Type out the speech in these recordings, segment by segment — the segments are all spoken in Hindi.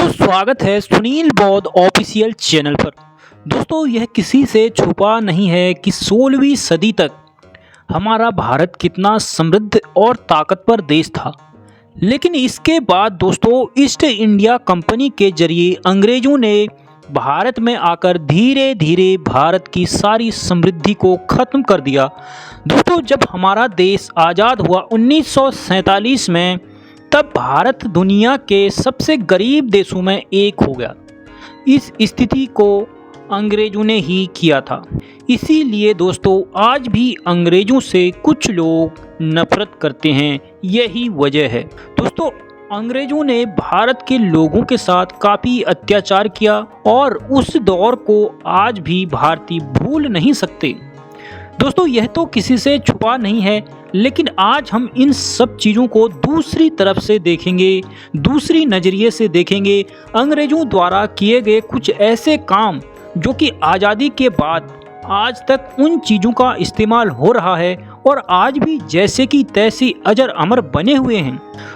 स्वागत है सुनील बौद्ध ऑफिशियल चैनल पर। दोस्तों, यह किसी से छुपा नहीं है कि 16वीं सदी तक हमारा भारत कितना समृद्ध और ताकतवर देश था। लेकिन इसके बाद दोस्तों ईस्ट इंडिया कंपनी के जरिए अंग्रेजों ने भारत में आकर धीरे धीरे भारत की सारी समृद्धि को ख़त्म कर दिया। दोस्तों, जब हमारा देश आज़ाद हुआ 1947 में, तब भारत दुनिया के सबसे गरीब देशों में एक हो गया। इस स्थिति को अंग्रेजों ने ही किया था। इसीलिए दोस्तों आज भी अंग्रेजों से कुछ लोग नफरत करते हैं, यही वजह है। दोस्तों, अंग्रेजों ने भारत के लोगों के साथ काफ़ी अत्याचार किया और उस दौर को आज भी भारतीय भूल नहीं सकते। दोस्तों, यह तो किसी से छुपा नहीं है, लेकिन आज हम इन सब चीज़ों को दूसरी तरफ से देखेंगे, दूसरी नज़रिए से देखेंगे। अंग्रेजों द्वारा किए गए कुछ ऐसे काम जो कि आज़ादी के बाद आज तक उन चीज़ों का इस्तेमाल हो रहा है और आज भी जैसे कि तैसे अजर अमर बने हुए हैं।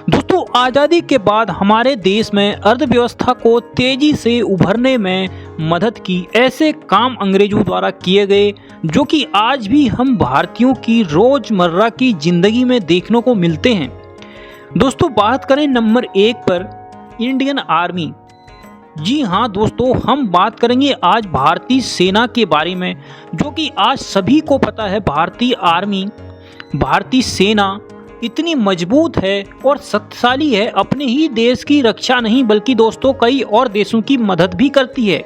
दोस्तों, आज़ादी के बाद हमारे देश में अर्थव्यवस्था को तेज़ी से उभरने में मदद की ऐसे काम अंग्रेजों द्वारा किए गए जो कि आज भी हम भारतीयों की रोज़मर्रा की ज़िंदगी में देखने को मिलते हैं। दोस्तों, बात करें नंबर 1 पर, इंडियन आर्मी। जी हाँ दोस्तों, हम बात करेंगे आज भारतीय सेना के बारे में, जो कि आज सभी को पता है भारतीय आर्मी, भारतीय सेना इतनी मजबूत है और शक्तिशाली है। अपने ही देश की रक्षा नहीं बल्कि दोस्तों कई और देशों की मदद भी करती है।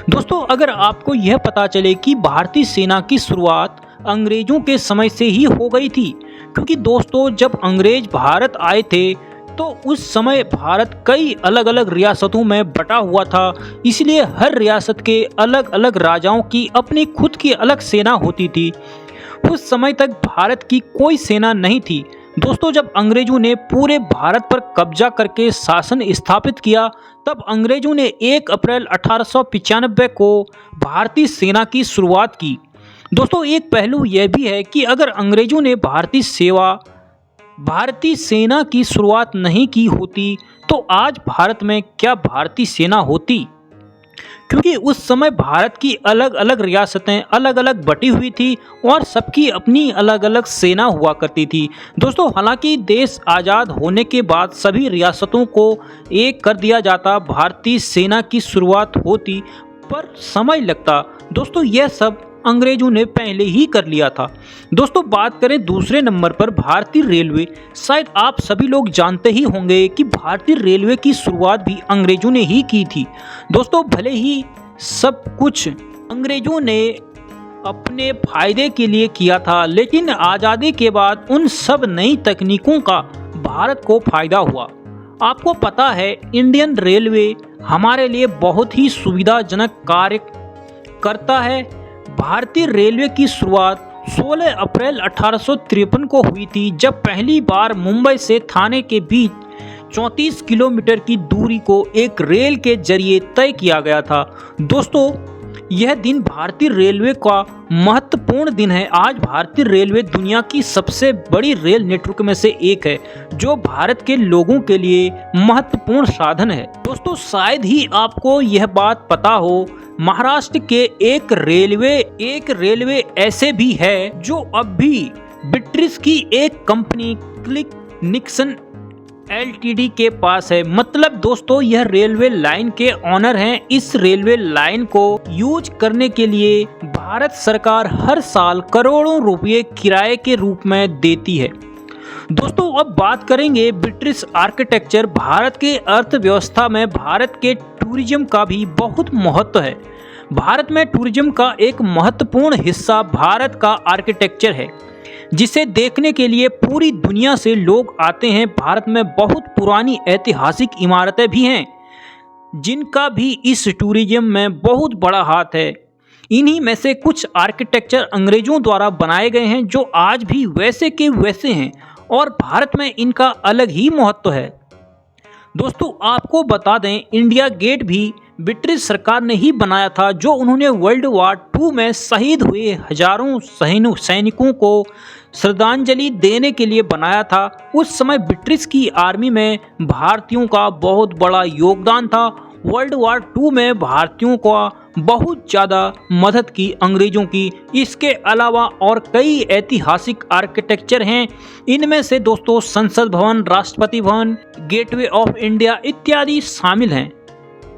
दोस्तों, अगर आपको यह पता चले कि भारतीय सेना की शुरुआत अंग्रेजों के समय से ही हो गई थी, क्योंकि दोस्तों जब अंग्रेज भारत आए थे तो उस समय भारत कई अलग अलग रियासतों में बटा हुआ था। इसलिए हर रियासत के अलग अलग राजाओं की अपनी खुद की अलग सेना होती थी। उस समय तक भारत की कोई सेना नहीं थी। दोस्तों, जब अंग्रेजों ने पूरे भारत पर कब्जा करके शासन स्थापित किया, तब अंग्रेजों ने 1 अप्रैल 1895 को भारतीय सेना की शुरुआत की। दोस्तों, एक पहलू यह भी है कि अगर अंग्रेजों ने भारतीय सेना की शुरुआत नहीं की होती तो आज भारत में क्या भारतीय सेना होती, क्योंकि उस समय भारत की अलग अलग रियासतें अलग अलग बटी हुई थी और सबकी अपनी अलग अलग सेना हुआ करती थी। दोस्तों, हालांकि देश आज़ाद होने के बाद सभी रियासतों को एक कर दिया जाता, भारतीय सेना की शुरुआत होती, पर समय लगता। दोस्तों, यह सब अंग्रेजों ने पहले ही कर लिया था। दोस्तों, बात करें दूसरे नंबर पर भारतीय रेलवे। शायद आप सभी लोग जानते ही होंगे कि भारतीय रेलवे की शुरुआत भी अंग्रेजों ने ही की थी। दोस्तों, भले ही सब कुछ अंग्रेजों ने अपने फायदे के लिए किया था, लेकिन आज़ादी के बाद उन सब नई तकनीकों का भारत को फायदा हुआ। आपको पता है इंडियन रेलवे हमारे लिए बहुत ही सुविधाजनक कार्य करता है। भारतीय रेलवे की शुरुआत 16 अप्रैल 1853 को हुई थी, जब पहली बार मुंबई से थाने के बीच 34 किलोमीटर की दूरी को एक रेल के जरिए तय किया गया था। दोस्तों, यह दिन भारतीय रेलवे का महत्वपूर्ण दिन है। आज भारतीय रेलवे दुनिया की सबसे बड़ी रेल नेटवर्क में से एक है, जो भारत के लोगों के लिए महत्वपूर्ण साधन है। दोस्तों, शायद ही आपको यह बात पता हो, महाराष्ट्र के एक रेलवे ऐसे भी है जो अब भी ब्रिटिश की एक कंपनी क्लिक निक्सन LTD के पास है। मतलब दोस्तों, यह रेलवे लाइन के ऑनर हैं। इस रेलवे लाइन को यूज करने के लिए भारत सरकार हर साल करोड़ों रुपए किराए के रूप में देती है। दोस्तों, अब बात करेंगे ब्रिटिश आर्किटेक्चर। भारत के अर्थव्यवस्था में भारत के टूरिज्म का भी बहुत महत्व है। भारत में टूरिज्म का एक महत्वपूर्ण हिस्सा भारत का आर्किटेक्चर है, जिसे देखने के लिए पूरी दुनिया से लोग आते हैं। भारत में बहुत पुरानी ऐतिहासिक इमारतें भी हैं, जिनका भी इस टूरिज्म में बहुत बड़ा हाथ है। इन्हीं में से कुछ आर्किटेक्चर अंग्रेजों द्वारा बनाए गए हैं, जो आज भी वैसे के वैसे हैं और भारत में इनका अलग ही महत्व है। दोस्तों, आपको बता दें, इंडिया गेट भी ब्रिटिश सरकार ने ही बनाया था, जो उन्होंने वर्ल्ड वॉर 2 में शहीद हुए हजारों सैनिकों को श्रद्धांजलि देने के लिए बनाया था। उस समय ब्रिटिश की आर्मी में भारतीयों का बहुत बड़ा योगदान था। वर्ल्ड वॉर 2 में भारतीयों का बहुत ज़्यादा मदद की अंग्रेजों की। इसके अलावा और कई ऐतिहासिक आर्किटेक्चर हैं, इनमें से दोस्तों संसद भवन, Rashtrapati Bhavan, gateway of India इत्यादि शामिल हैं।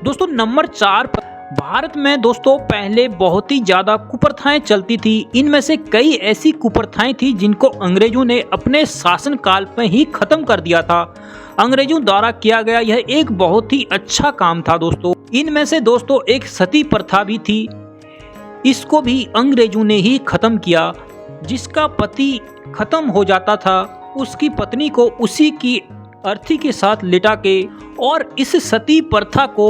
दोस्तों नंबर 4 पर भारत में दोस्तों पहले बहुत ही ज़्यादा कुप्रथाएं चलती थी। इनमें से कई ऐसी कुप्रथाएं थी जिनको अंग्रेजों ने अपने शासनकाल में ही खत्म कर दिया था। अंग्रेजों द्वारा किया गया यह एक बहुत ही अच्छा काम था दोस्तों। इनमें से दोस्तों एक सती प्रथा भी थी, इसको भी अंग्रेजों ने ही खत्म किया। जिसका पति खत्म हो जाता था उसकी पत्नी को उसी की अर्थी के साथ लिटा के, और इस सती प्रथा को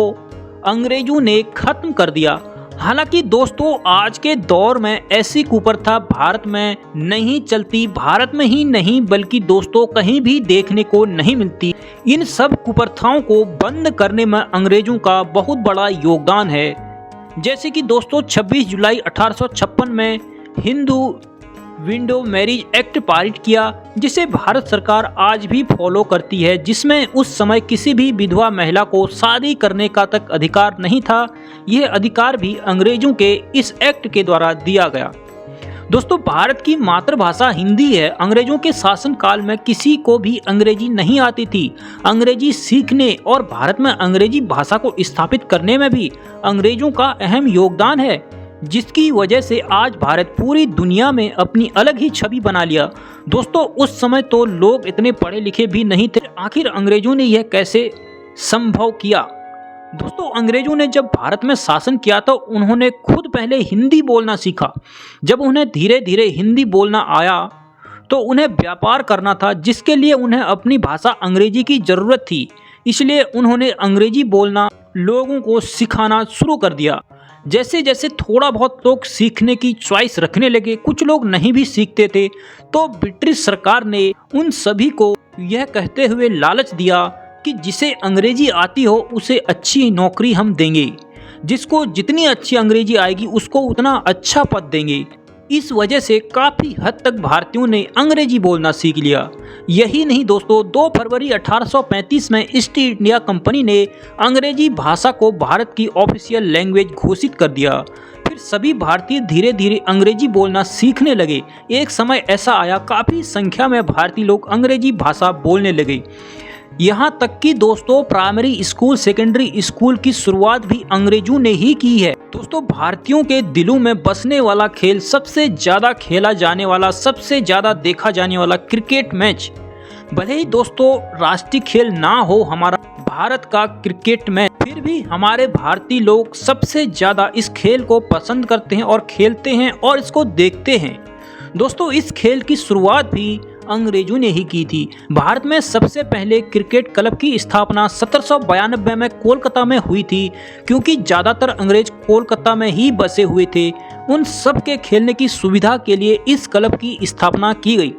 अंग्रेजों ने खत्म कर दिया। हालांकि दोस्तों आज के दौर में ऐसी कुप्रथा भारत में नहीं चलती, भारत में ही नहीं बल्कि दोस्तों कहीं भी देखने को नहीं मिलती। इन सब कुप्रथाओं को बंद करने में अंग्रेजों का बहुत बड़ा योगदान है। जैसे कि दोस्तों 26 जुलाई 1856 में हिंदू विडो मैरिज एक्ट पारित किया, जिसे भारत सरकार आज भी फॉलो करती है, जिसमें उस समय किसी भी विधवा महिला को शादी करने का तक अधिकार नहीं था। यह अधिकार भी अंग्रेजों के इस एक्ट के द्वारा दिया गया। दोस्तों भारत की मातृभाषा हिंदी है। अंग्रेजों के शासनकाल में किसी को भी अंग्रेजी नहीं आती थी। अंग्रेजी सीखने और भारत में अंग्रेजी भाषा को स्थापित करने में भी अंग्रेजों का अहम योगदान है, जिसकी वजह से आज भारत पूरी दुनिया में अपनी अलग ही छवि बना लिया। दोस्तों उस समय तो लोग इतने पढ़े लिखे भी नहीं थे, आखिर अंग्रेजों ने यह कैसे संभव किया? दोस्तों अंग्रेजों ने जब भारत में शासन किया तो उन्होंने खुद पहले हिंदी बोलना सीखा। जब उन्हें धीरे धीरे हिंदी बोलना आया तो उन्हें व्यापार करना था, जिसके लिए उन्हें अपनी भाषा अंग्रेजी की ज़रूरत थी। इसलिए उन्होंने अंग्रेजी बोलना लोगों को सिखाना शुरू कर दिया। जैसे जैसे थोड़ा बहुत लोग सीखने की चॉइस रखने लगे, कुछ लोग नहीं भी सीखते थे, तो ब्रिटिश सरकार ने उन सभी को यह कहते हुए लालच दिया कि जिसे अंग्रेजी आती हो उसे अच्छी नौकरी हम देंगे, जिसको जितनी अच्छी अंग्रेजी आएगी उसको उतना अच्छा पद देंगे। इस वजह से काफ़ी हद तक भारतीयों ने अंग्रेजी बोलना सीख लिया। यही नहीं दोस्तों, 2 फरवरी 1835 में ईस्ट इंडिया कंपनी ने अंग्रेजी भाषा को भारत की ऑफिशियल लैंग्वेज घोषित कर दिया। फिर सभी भारतीय धीरे धीरे अंग्रेजी बोलना सीखने लगे। एक समय ऐसा आया काफ़ी संख्या में भारतीय लोग अंग्रेजी भाषा बोलने लगे। यहाँ तक कि दोस्तों प्राइमरी स्कूल, सेकेंडरी स्कूल की शुरुआत भी अंग्रेजों ने ही की है। दोस्तों भारतीयों के दिलों में बसने वाला खेल, सबसे ज़्यादा खेला जाने वाला, सबसे ज़्यादा देखा जाने वाला क्रिकेट मैच, भले ही दोस्तों राष्ट्रीय खेल ना हो हमारा भारत का क्रिकेट मैच, फिर भी हमारे भारतीय लोग सबसे ज़्यादा इस खेल को पसंद करते हैं और खेलते हैं और इसको देखते हैं। दोस्तों इस खेल की शुरुआत भी अंग्रेजों ने ही की थी। भारत में सबसे पहले क्रिकेट क्लब की स्थापना 1792 में कोलकाता में हुई थी, क्योंकि ज़्यादातर अंग्रेज कोलकाता में ही बसे हुए थे। उन सब के खेलने की सुविधा के लिए इस क्लब की स्थापना की गई।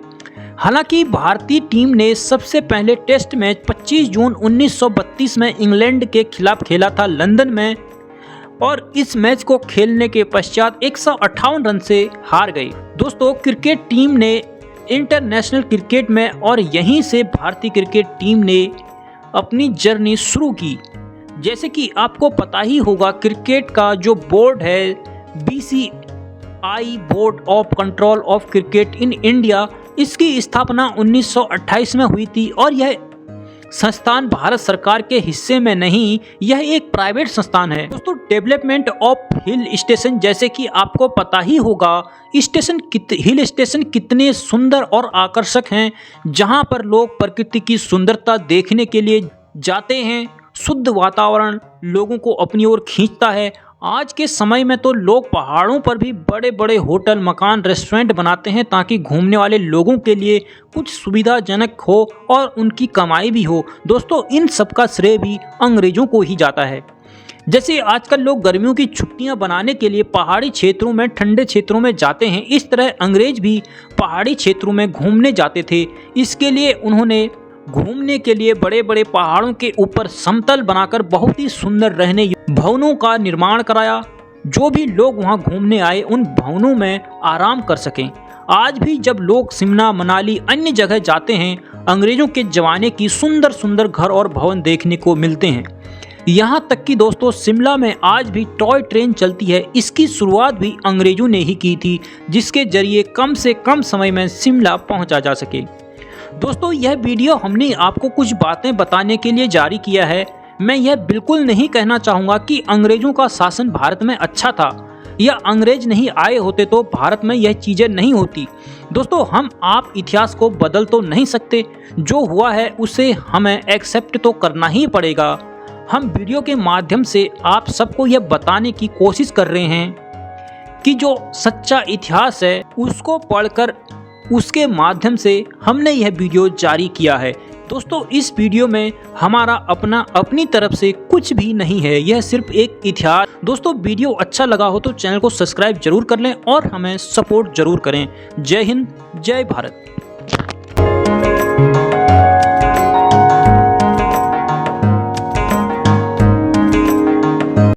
हालांकि भारतीय टीम ने सबसे पहले टेस्ट मैच 25 जून 1932 में इंग्लैंड के खिलाफ खेला था लंदन में, और इस मैच को खेलने के पश्चात 158 रन से हार गए। दोस्तों क्रिकेट टीम ने इंटरनेशनल क्रिकेट में, और यहीं से भारतीय क्रिकेट टीम ने अपनी जर्नी शुरू की। जैसे कि आपको पता ही होगा, क्रिकेट का जो बोर्ड है BCCI, board of control of cricket in India, इसकी स्थापना 1928 में हुई थी, और यह संस्थान भारत सरकार के हिस्से में नहीं, यह एक प्राइवेट संस्थान है। दोस्तों डेवलपमेंट ऑफ हिल स्टेशन, जैसे कि आपको पता ही होगा हिल स्टेशन कितने सुंदर और आकर्षक हैं, जहां पर लोग प्रकृति की सुंदरता देखने के लिए जाते हैं। शुद्ध वातावरण लोगों को अपनी ओर खींचता है। आज के समय में तो लोग पहाड़ों पर भी बड़े बड़े होटल, मकान, रेस्टोरेंट बनाते हैं ताकि घूमने वाले लोगों के लिए कुछ सुविधाजनक हो और उनकी कमाई भी हो। दोस्तों इन सब का श्रेय भी अंग्रेजों को ही जाता है। जैसे आजकल लोग गर्मियों की छुट्टियां बनाने के लिए पहाड़ी क्षेत्रों में, ठंडे क्षेत्रों में जाते हैं, इस तरह अंग्रेज भी पहाड़ी क्षेत्रों में घूमने जाते थे। इसके लिए उन्होंने घूमने के लिए बड़े बड़े पहाड़ों के ऊपर समतल बनाकर बहुत ही सुंदर रहने योग्य भवनों का निर्माण कराया। जो भी लोग वहां घूमने आए उन भवनों में आराम कर सकें। आज भी जब लोग शिमला, मनाली, अन्य जगह जाते हैं, अंग्रेजों के जमाने की सुंदर सुंदर घर और भवन देखने को मिलते हैं। यहाँ तक कि दोस्तों शिमला में आज भी टॉय ट्रेन चलती है। इसकी शुरुआत भी अंग्रेजों ने ही की थी, जिसके जरिए कम से कम समय में शिमला पहुँचा जा सके। दोस्तों यह वीडियो हमने आपको कुछ बातें बताने के लिए जारी किया है। मैं यह बिल्कुल नहीं कहना चाहूँगा कि अंग्रेजों का शासन भारत में अच्छा था या अंग्रेज नहीं आए होते तो भारत में यह चीज़ें नहीं होती। दोस्तों हम आप इतिहास को बदल तो नहीं सकते, जो हुआ है उसे हमें एक्सेप्ट तो करना ही पड़ेगा। हम वीडियो के माध्यम से आप सबको यह बताने की कोशिश कर रहे हैं कि जो सच्चा इतिहास है उसको पढ़कर उसके माध्यम से हमने यह वीडियो जारी किया है। दोस्तों इस वीडियो में हमारा अपनी तरफ से कुछ भी नहीं है, यह सिर्फ एक इतिहास। दोस्तों वीडियो अच्छा लगा हो तो चैनल को सब्सक्राइब जरूर कर लें और हमें सपोर्ट जरूर करें। जय हिंद, जय भारत।